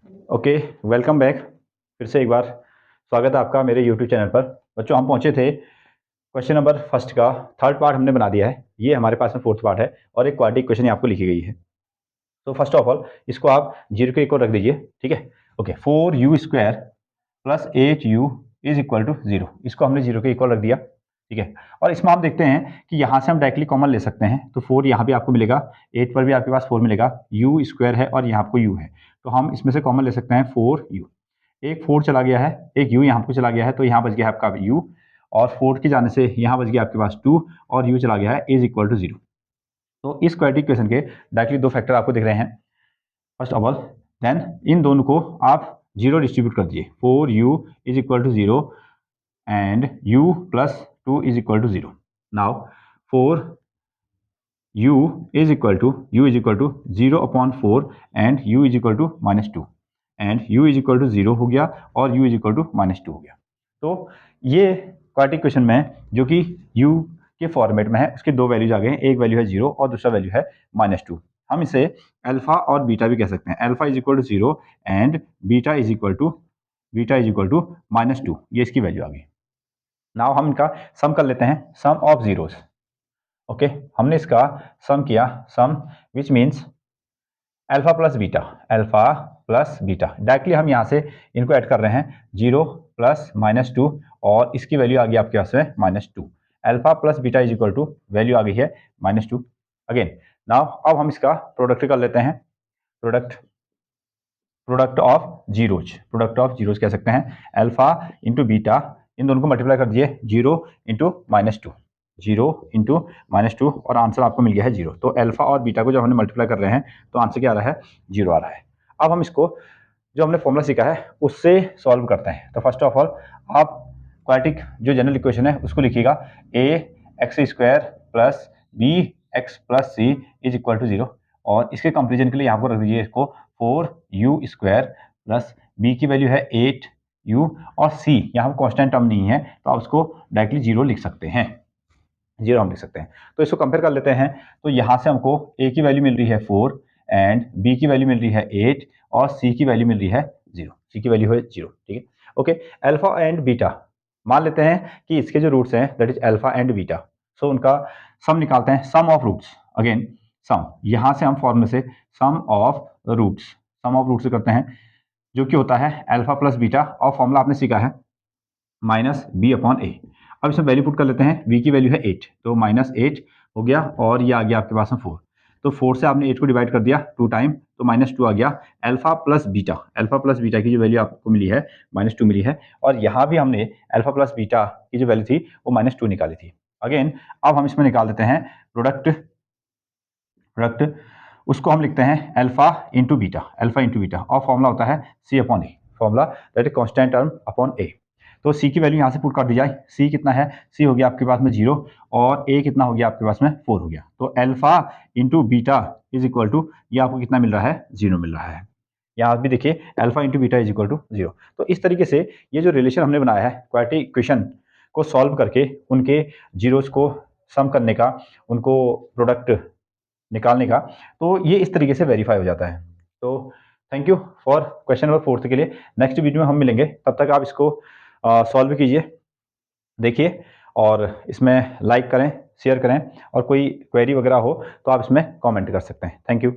Okay, welcome back. फिर से एक बार स्वागत है आपका मेरे यूट्यूब चैनल पर। बच्चों, हम पहुंचे थे क्वेश्चन नंबर फर्स्ट का थर्ड पार्ट हमने बना दिया है। ये हमारे पास में फोर्थ पार्ट है और एक क्वाड्रेटिक इक्वेशन आपको लिखी गई है। तो फर्स्ट ऑफ ऑल इसको आप जीरो के इक्वल रख दीजिए, ठीक है। Okay, 4u² plus 8u is equal to 0। इसको हमने जीरो के इक्वल रख दिया, ठीक है। और इसमें आप देखते हैं कि यहाँ से हम डायरेक्टली कॉमन ले सकते हैं, तो 4 यहाँ भी आपको मिलेगा, 8 पर भी आपके पास 4 मिलेगा, u² है और यहाँ आपको u है, तो हम इसमें से कॉमन ले सकते हैं 4u। एक 4 चला गया है, एक u यहाँ पे चला गया है, तो यहाँ बच गया है आपका u, और 4 के जाने से यहाँ बच गया आपके पास 2 और u चला गया है इज इक्वल टू 0। तो इस क्वाड्रेटिक इक्वेशन के डायरेक्टली दो फैक्टर आपको दिख रहे हैं फर्स्ट ऑफ ऑल। देन इन दोनों को आप 0 डिस्ट्रीब्यूट कर दिए, 4u is equal to 0 and u plus 2 is equal to 0। Now 4u is equal to 0 upon 4 and u is equal to -2 and u is equal to 0 हो गया और u is equal to -2 हो गया। तो ये quadratic equation में जो कि u के फॉर्मेट में है उसके दो वैल्यूज आ गए हैं, एक वैल्यू है 0 और दूसरा वैल्यू है -2। हम इसे अल्फा और बीटा भी कह सकते हैं, alpha is equal to 0 and beta is equal to -2, ये इसकी वैल्यू आ गई। नाउ हम इनका सम कर लेते हैं, सम ऑफ जीरोस। ओके, हमने इसका सम किया, sum which means alpha plus beta. Directly हम यहाँ से इनको ऐड कर रहे हैं, 0 प्लस -2 और इसकी वैल्यू आ गई आपके पास में -2। Alpha plus beta is equal to value आ गई है -2 अगेन। नाउ अब हम इसका प्रोडक्ट कर लेते हैं, प्रोडक्ट ऑफ जीरोज कह सकते हैं। अल्फा इंटू बीटा, इन दोनों को मल्टीप्लाई कर दिए, 0 इंटू -2 और आंसर आपको मिल गया है 0। तो अल्फा और बीटा को जब हमने मल्टीप्लाई कर रहे हैं तो आंसर क्या आ रहा है, 0 आ रहा है। अब हम इसको जो हमने फॉर्मूला सीखा है उससे सॉल्व करते हैं। तो फर्स्ट ऑफ ऑल आप क्वाड्रेटिक जो जनरल इक्वेशन है उसको लिखिएगा, ax² plus bx plus c is equal to 0, और इसके कंपेरिजन के लिए यहाँ पर रख दीजिए इसको 4u² प्लस b की वैल्यू है 8u और c यहाँ पर कॉन्स्टेंट टर्म नहीं है तो आप उसको डायरेक्टली 0 लिख सकते हैं, 0 हम लिख सकते हैं। तो इसको कंपेयर कर लेते हैं, तो यहाँ से हमको a की वैल्यू मिल रही है 4 एंड b की वैल्यू मिल रही है 8 और c की वैल्यू मिल रही है 0, c की वैल्यू है 0, ठीक है। ओके, अल्फा एंड बीटा मान लेते हैं कि इसके जो रूट्स हैं that is alpha and beta, so उनका सम निकालते हैं, sum of roots. Again sum, यहाँ से हम फॉर्मूले से सम ऑफ रूट्स से करते हैं, जो कि होता है अल्फा प्लस बीटा, और फॉर्मूला आपने सीखा है -b/a। अब इसमें वैल्यू पुट कर लेते हैं, b की वैल्यू है 8 तो -8 हो गया और ये आ गया आपके पास में 4, तो 4 से आपने 8 को डिवाइड कर दिया 2 टाइम तो -2 आ गया। अल्फा प्लस बीटा की जो वैल्यू आपको मिली है -2 मिली है, और यहाँ भी हमने अल्फा प्लस बीटा की जो वैल्यू थी वो -2 निकाली थी। अगेन अब हम इसमें निकाल देते हैं प्रोडक्ट, उसको हम लिखते हैं अल्फा इंटू बीटा, और फॉर्मूला होता है c/a, formula that is constant term upon a। तो c की वैल्यू यहाँ से पुट कर दी जाए, c कितना है, c हो गया आपके पास में 0 और a कितना हो गया आपके पास में 4 हो गया, तो alpha into beta is equal to, ये आपको कितना मिल रहा है, 0 मिल रहा है। यहाँ भी देखिए alpha into beta is equal to 0। तो इस तरीके से ये जो रिलेशन हमने बनाया है क्वाड्रेटिक इक्वेशन को सॉल्व करके उनके जीरोस को सम करने का, उनको प्रोडक्ट निकालने का, तो ये इस तरीके से वेरीफाई हो जाता है। तो thank you for question number 4 के लिए। नेक्स्ट वीडियो में हम मिलेंगे, तब तक आप इसको सॉल्व कीजिए, देखिए, और इसमें लाइक करें, शेयर करें, और कोई क्वेरी वगैरह हो तो आप इसमें कमेंट कर सकते हैं। Thank you.